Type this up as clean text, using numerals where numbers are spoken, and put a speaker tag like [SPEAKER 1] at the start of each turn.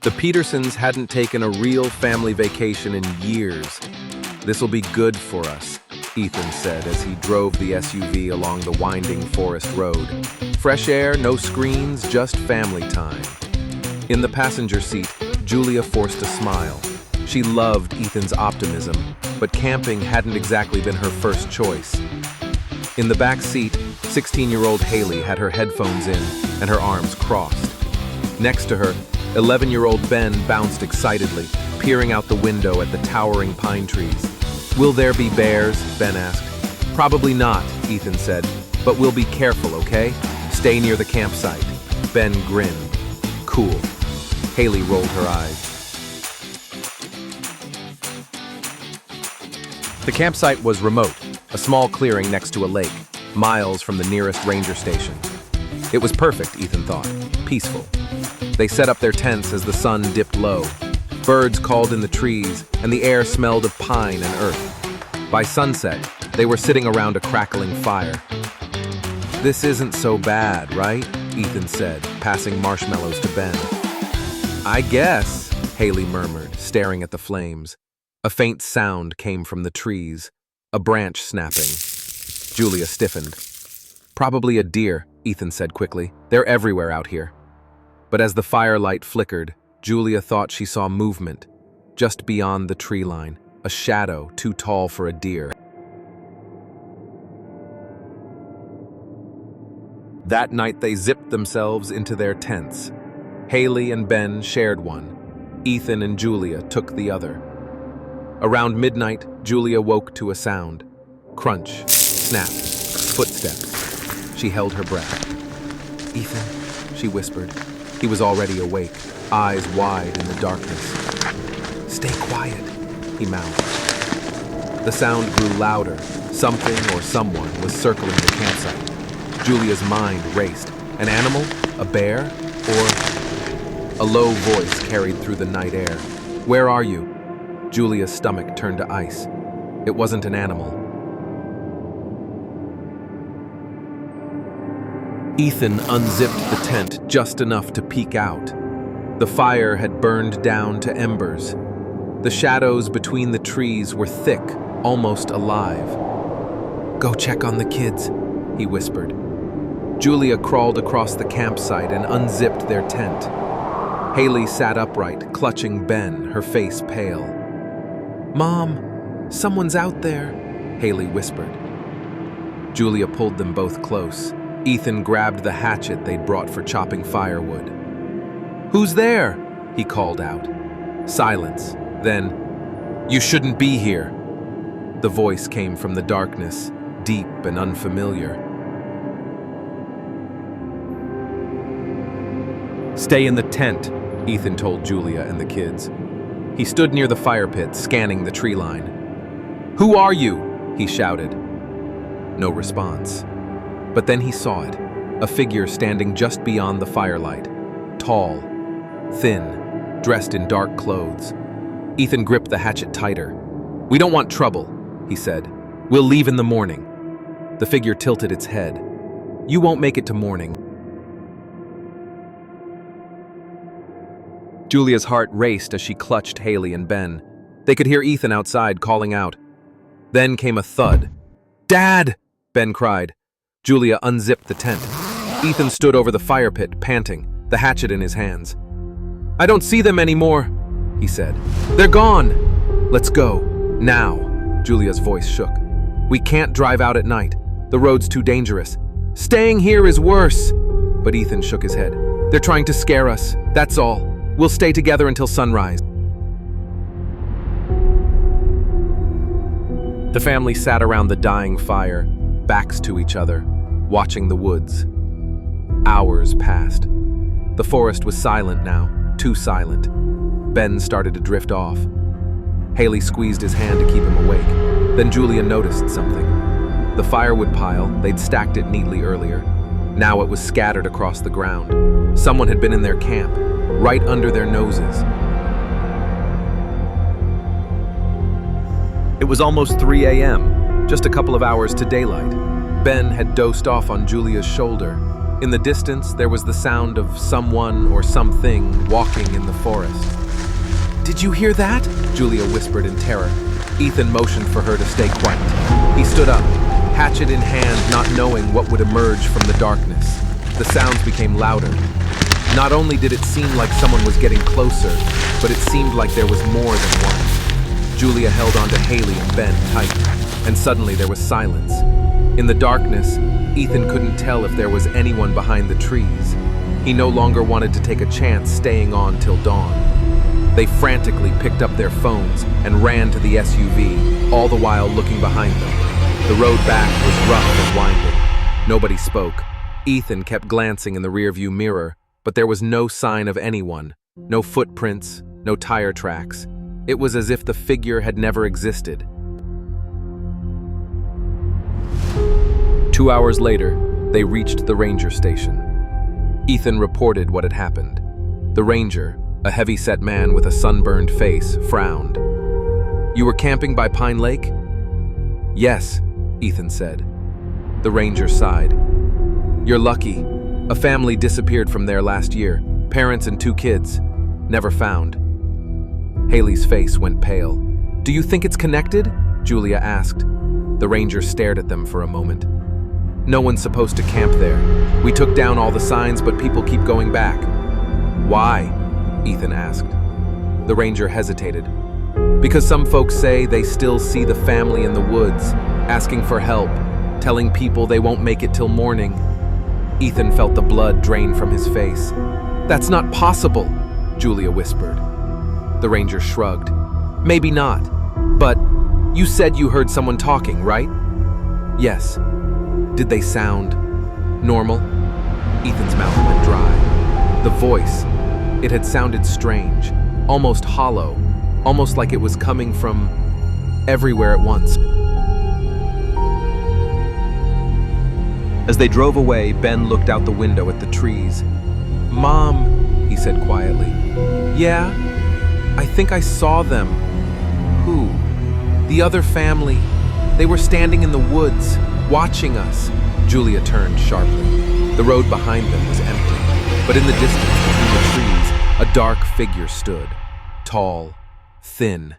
[SPEAKER 1] The Petersons hadn't taken a real family vacation in years. "This'll be good for us," Ethan said as he drove the SUV along the winding forest road. Fresh air, no screens, just family time. In the passenger seat, Julia forced a smile. She loved Ethan's optimism, but camping hadn't exactly been her first choice. In the back seat, 16-year-old Haley had her headphones in and her arms crossed. Next to her, 11-year-old Ben bounced excitedly, peering out the window at the towering pine trees. "Will there be bears?" Ben asked. "Probably not," Ethan said, "but we'll be careful, okay? Stay near the campsite." Ben grinned. "Cool." Haley rolled her eyes. The campsite was remote, a small clearing next to a lake, miles from the nearest ranger station. It was perfect, Ethan thought, peaceful. They set up their tents as the sun dipped low. Birds called in the trees, and the air smelled of pine and earth. By sunset, they were sitting around a crackling fire. "This isn't so bad, right?" Ethan said, passing marshmallows to Ben. "I guess," Haley murmured, staring at the flames. A faint sound came from the trees, a branch snapping. Julia stiffened. "Probably a deer," Ethan said quickly. "They're everywhere out here." But as the firelight flickered, Julia thought she saw movement, just beyond the tree line, a shadow too tall for a deer. That night they zipped themselves into their tents. Haley and Ben shared one. Ethan and Julia took the other. Around midnight, Julia woke to a sound. Crunch, snap, footsteps. She held her breath. "Ethan," she whispered. He was already awake, eyes wide in the darkness. "Stay quiet," he mouthed. The sound grew louder. Something or someone was circling the campsite. Julia's mind raced. An animal? A bear? Or... A low voice carried through the night air. "Where are you?" Julia's stomach turned to ice. It wasn't an animal. Ethan unzipped the tent just enough to peek out. The fire had burned down to embers. The shadows between the trees were thick, almost alive. "Go check on the kids," he whispered. Julia crawled across the campsite and unzipped their tent. Haley sat upright, clutching Ben, her face pale. "Mom, someone's out there," Haley whispered. Julia pulled them both close. Ethan grabbed the hatchet they'd brought for chopping firewood. "Who's there?" he called out. Silence. Then, "You shouldn't be here." The voice came from the darkness, deep and unfamiliar. "Stay in the tent," Ethan told Julia and the kids. He stood near the fire pit, scanning the tree line. "Who are you?" he shouted. No response. But then he saw it, a figure standing just beyond the firelight. Tall, thin, dressed in dark clothes. Ethan gripped the hatchet tighter. "We don't want trouble," he said. "We'll leave in the morning." The figure tilted its head. "You won't make it to morning." Julia's heart raced as she clutched Haley and Ben. They could hear Ethan outside calling out. Then came a thud. "Dad!" Ben cried. Julia unzipped the tent. Ethan stood over the fire pit, panting, the hatchet in his hands. "I don't see them anymore," he said. "They're gone." "Let's go. Now." Julia's voice shook. "We can't drive out at night. The road's too dangerous. Staying here is worse." But Ethan shook his head. "They're trying to scare us. That's all. We'll stay together until sunrise." The family sat around the dying fire, backs to each other, watching the woods. Hours passed. The forest was silent now, too silent. Ben started to drift off. Haley squeezed his hand to keep him awake. Then Julia noticed something. The firewood pile, they'd stacked it neatly earlier. Now it was scattered across the ground. Someone had been in their camp, right under their noses. It was almost 3 a.m., just a couple of hours to daylight. Ben had dozed off on Julia's shoulder. In the distance, there was the sound of someone or something walking in the forest. "Did you hear that?" Julia whispered in terror. Ethan motioned for her to stay quiet. He stood up, hatchet in hand, not knowing what would emerge from the darkness. The sounds became louder. Not only did it seem like someone was getting closer, but it seemed like there was more than one. Julia held onto Haley and Ben tight, and suddenly there was silence. In the darkness, Ethan couldn't tell if there was anyone behind the trees. He no longer wanted to take a chance staying on till dawn. They frantically picked up their phones and ran to the SUV, all the while looking behind them. The road back was rough and winding. Nobody spoke. Ethan kept glancing in the rearview mirror, but there was no sign of anyone. No footprints, no tire tracks. It was as if the figure had never existed. 2 hours later, they reached the ranger station. Ethan reported what had happened. The ranger, a heavy-set man with a sunburned face, frowned. "You were camping by Pine Lake?" "Yes," Ethan said. The ranger sighed. "You're lucky. A family disappeared from there last year. Parents and 2 kids. Never found." Haley's face went pale. "Do you think it's connected?" Julia asked. The ranger stared at them for a moment. "No one's supposed to camp there. We took down all the signs, but people keep going back." "Why?" Ethan asked. The ranger hesitated. "Because some folks say they still see the family in the woods, asking for help, telling people they won't make it till morning." Ethan felt the blood drain from his face. "That's not possible," Julia whispered. The ranger shrugged. "Maybe not, but you said you heard someone talking, right?" "Yes." "Did they sound normal?" Ethan's mouth went dry. The voice, it had sounded strange, almost hollow, almost like it was coming from everywhere at once. As they drove away, Ben looked out the window at the trees. "Mom," he said quietly. "Yeah, I think I saw them." "Who?" "The other family. They were standing in the woods, watching us." Julia turned sharply. The road behind them was empty, but in the distance between the trees, a dark figure stood. Tall, thin,